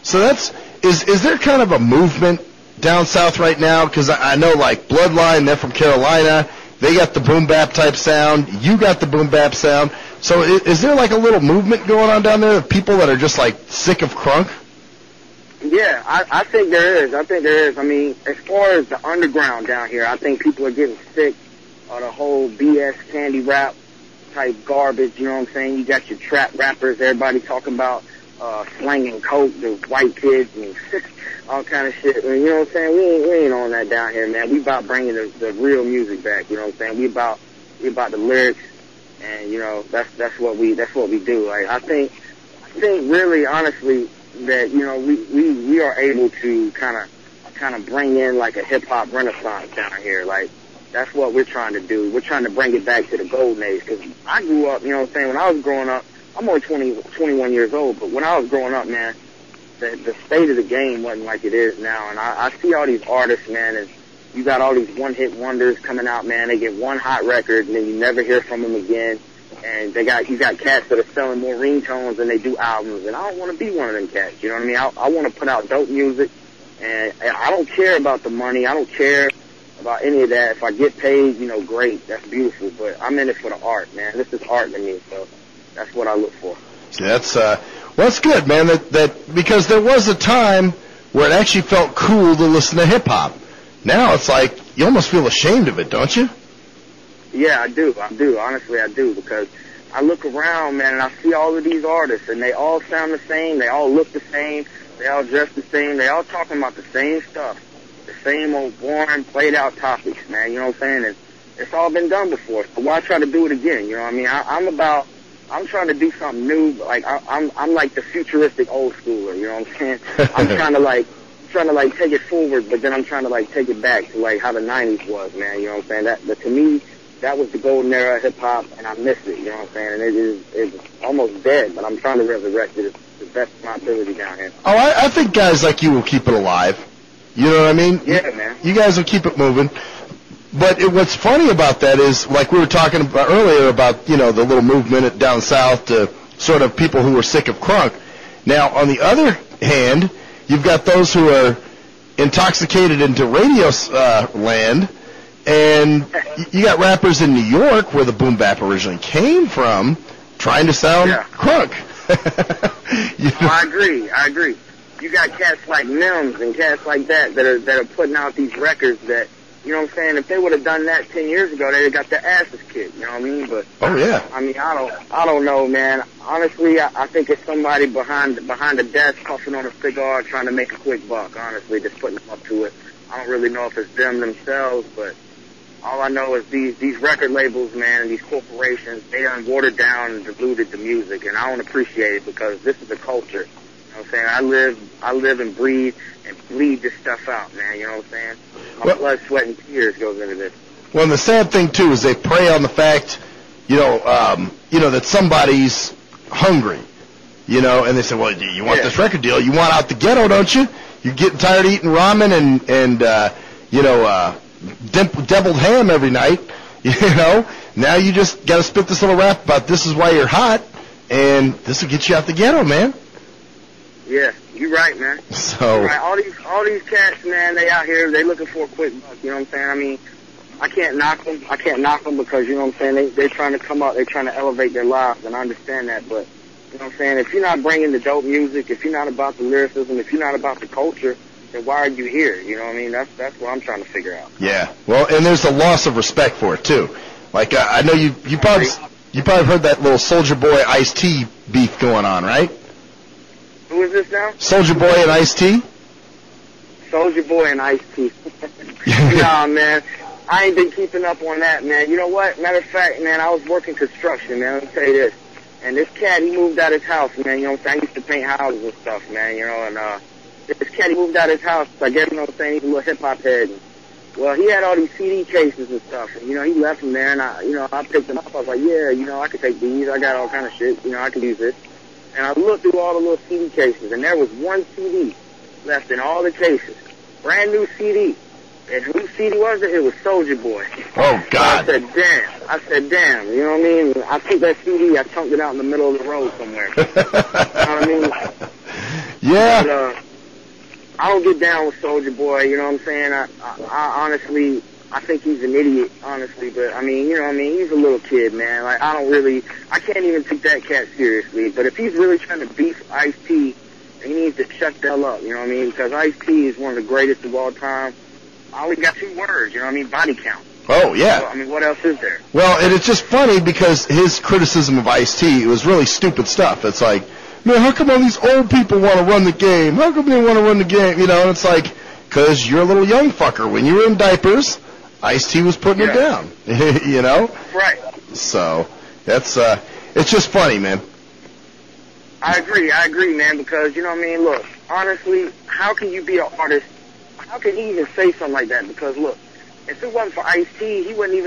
So is there kind of a movement down south right now? Because I know, like, BloodLine, they're from Carolina. They got the boom bap type sound. You got the boom bap sound. So is there like a little movement going on down there of people that are just like sick of crunk? Yeah, I think there is. I mean, as far as the underground down here, I think people are getting sick of the whole BS candy rap type garbage. You know what I'm saying? You got your trap rappers, everybody talking about slanging coke, the white kids, and all kind of shit. And, you know what I'm saying? We ain't on that down here, man. We about bringing the real music back. You know what I'm saying? We about the lyrics, and you know that's what we do. Like I think really honestly that you know we are able to kind of bring in like a hip hop renaissance down here. Like that's what we're trying to do. We're trying to bring it back to the golden age. Because I grew up, you know what I'm saying? When I was growing up, I'm only 21 years old, but when I was growing up, man, the state of the game wasn't like it is now. And I see all these artists, man, and you got all these one-hit wonders coming out, man. They get one hot record, and then you never hear from them again. And you got cats that are selling more ringtones than they do albums. And I don't want to be one of them cats, you know what I mean? I want to put out dope music, and I don't care about the money. I don't care about any of that. If I get paid, you know, great. That's beautiful. But I'm in it for the art, man. This is art to me, so that's what I look for. See, that's good, man. That because there was a time where it actually felt cool to listen to hip hop. Now it's like you almost feel ashamed of it, don't you? Yeah, I do. Honestly, I do, because I look around, man, and I see all of these artists, and they all sound the same. They all look the same. They all dress the same. They all talking about the same stuff, the same old boring, played-out topics, man. You know what I'm saying? And it's all been done before. So why try to do it again? You know what I mean? I'm trying to do something new. Like I'm like the futuristic old schooler. You know what I'm saying? I'm trying to take it forward, but then I'm trying to like take it back to like how the '90s was, man. You know what I'm saying? That to me, that was the golden era of hip hop, and I miss it. You know what I'm saying? And it's almost dead, but I'm trying to resurrect it. It's the best of my ability down here. Oh, I think guys like you will keep it alive. You know what I mean? Yeah, man. You guys will keep it moving. But what's funny about that is, like we were talking about earlier about, you know, the little movement down south to sort of people who were sick of crunk. Now, on the other hand, you've got those who are intoxicated into radio land, and you got rappers in New York, where the boom bap originally came from, trying to sound crunk. You know? I agree. You got cats like Mindz and cats like that are putting out these records that, you know what I'm saying, if they would have done that 10 years ago, they'd have got their asses kicked, you know what I mean? But oh yeah. I mean, I don't know, man. Honestly, I think it's somebody behind the desk puffing on a cigar trying to make a quick buck, honestly, just putting them up to it. I don't really know if it's them themselves, but all I know is these record labels, man, and these corporations, they done watered down and diluted the music, and I don't appreciate it, because this is the culture. You know what I'm saying? I live and breathe and bleed this stuff out, man. You know what I'm saying? My blood, sweat, and tears goes into this. Well, and the sad thing too is they prey on the fact, that somebody's hungry, and they say, well, you want this record deal? You want out the ghetto, don't you? You're getting tired of eating ramen and deviled ham every night, Now you just got to spit this little rap about this is why you're hot, and this will get you out the ghetto, man. Yeah, you're right, man. So you're right. All these cats, man, they out here, they looking for a quick buck. You know what I'm saying? I mean, I can't knock them because, you know what I'm saying, they're trying to come up, they're trying to elevate their lives, and I understand that. But, you know what I'm saying, if you're not bringing the dope music, if you're not about the lyricism, if you're not about the culture, then why are you here? You know what I mean? That's what I'm trying to figure out. Yeah. Well, and there's a loss of respect for it too. Like I know you probably heard that little Soulja Boy Ice-T beef going on, right? Who is this now? Soulja Boy and Ice-T? Soulja Boy and Ice-T. Nah, man. I ain't been keeping up on that, man. You know what? Matter of fact, man, I was working construction, man. Let me tell you this. And this cat, he moved out his house, man. You know what I'm saying? I used to paint houses and stuff, man, and this cat, he moved out his house. I guess, you know what I'm saying, he's a little hip-hop head. Well, he had all these CD cases and stuff, and, he left them there, and I picked them up. I was like, yeah, I could take these. I got all kind of shit. I could use this. And I looked through all the little CD cases, and there was one CD left in all the cases. Brand new CD. And whose CD was it? It was Soulja Boy. Oh, God. So I said, damn. You know what I mean? I took that CD, I chunked it out in the middle of the road somewhere. You know what I mean? Yeah. But, I don't get down with Soulja Boy, you know what I'm saying? I honestly, I think he's an idiot, honestly, but I mean, you know what I mean? He's a little kid, man. Like, I can't even take that cat seriously. But if he's really trying to beef Ice-T, he needs to shut the hell up, you know what I mean? Because Ice-T is one of the greatest of all time. I only got 2 words, you know what I mean? Body count. Oh, yeah. So, I mean, what else is there? Well, and it's just funny because his criticism of Ice-T was really stupid stuff. It's like, man, how come all these old people want to run the game? How come they want to run the game? You know, and it's like, because you're a little young fucker. When you were in diapers, Ice-T was putting it down. You know? Right. So, that's, it's just funny, man. I agree, man, because, you know what I mean, look, honestly, how can you be an artist? How can he even say something like that? Because, look, if it wasn't for Ice-T, he wouldn't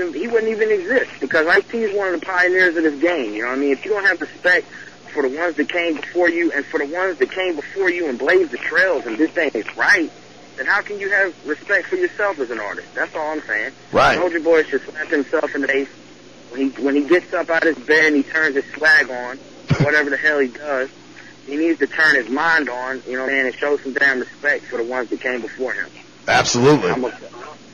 even exist, because Ice-T is one of the pioneers of this game, you know what I mean? If you don't have respect for the ones that came before you, and for the ones that came before you and blazed the trails and this thing is right, then how can you have respect for yourself as an artist? That's all I'm saying. Right. Soulja Boy should slap himself in the face when he gets up out of his bed and he turns his swag on, whatever the hell he does. He needs to turn his mind on, you know what I mean, and show some damn respect for the ones that came before him. Absolutely.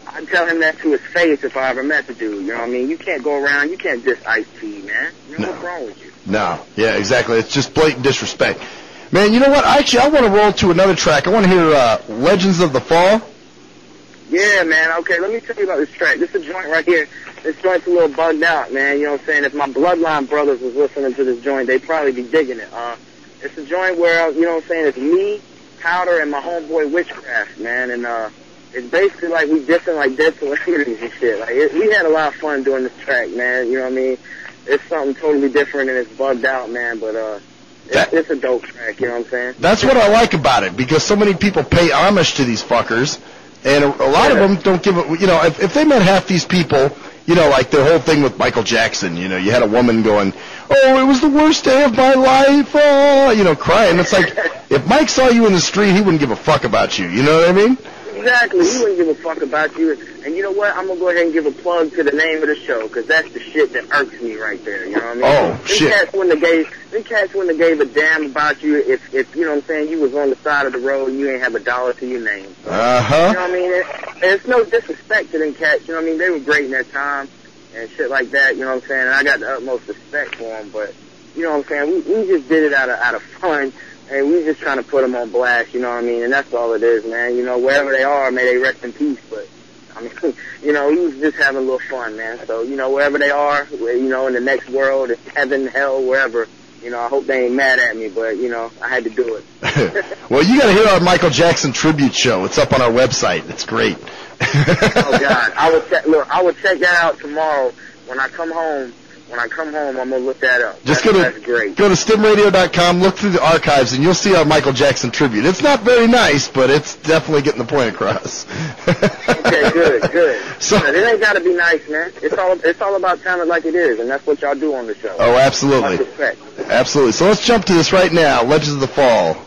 I'd tell him that to his face if I ever met the dude, you know what I mean? You can't go around, you can't diss Ice-T, man. You know, what's wrong with you? No. Yeah, exactly. It's just blatant disrespect. Man, you know what? Actually, I want to roll to another track. I want to hear Legends of the Fall. Yeah, man. Okay, let me tell you about this track. This is a joint right here. This joint's a little bugged out, man. You know what I'm saying? If my BloodLine brothers was listening to this joint, they'd probably be digging it. It's a joint where, you know what I'm saying, it's me, Powder, and my homeboy Witchcraft, man. And it's basically like we dissing like dead celebrities and shit. Like we had a lot of fun doing this track, man. You know what I mean? It's something totally different and it's bugged out, man. But it's a dope track. You know what I'm saying? That's what I like about it, because so many people pay homage to these fuckers, and a lot of them don't give it. You know, if they met half these people, you know, like the whole thing with Michael Jackson. You know, you had a woman going, "Oh, it was the worst day of my life," oh, you know, crying. It's like, if Mike saw you in the street, he wouldn't give a fuck about you. You know what I mean? Exactly. He wouldn't give a fuck about you. And you know what? I'm going to go ahead and give a plug to the name of the show, because that's the shit that irks me right there. You know what I mean? Oh, shit. Them cats wouldn't have gave a damn about you if, you know what I'm saying, you was on the side of the road and you ain't have $1 to your name. Uh-huh. You know what I mean? It's no disrespect to them cats. You know what I mean? They were great in their time and shit like that. You know what I'm saying? And I got the utmost respect for them. But, you know what I'm saying? We just did it out of fun. And we just trying to put them on blast, you know what I mean? And that's all it is, man. You know, wherever they are, may they rest in peace. But, I mean, you know, he was just having a little fun, man. So, you know, wherever they are, you know, in the next world, in heaven, hell, wherever, you know, I hope they ain't mad at me. But, you know, I had to do it. Well, you got to hear our Michael Jackson tribute show. It's up on our website. It's great. Oh, God. I will check that out tomorrow when I come home. When I come home, I'm going to look that up. That's great. Go to stimradio.com, look through the archives, and you'll see our Michael Jackson tribute. It's not very nice, but it's definitely getting the point across. Okay, good. So, it ain't got to be nice, man. It's all about talent like it is, and that's what y'all do on the show. Oh, absolutely. Much respect. Absolutely. So let's jump to this right now, Legends of the Fall.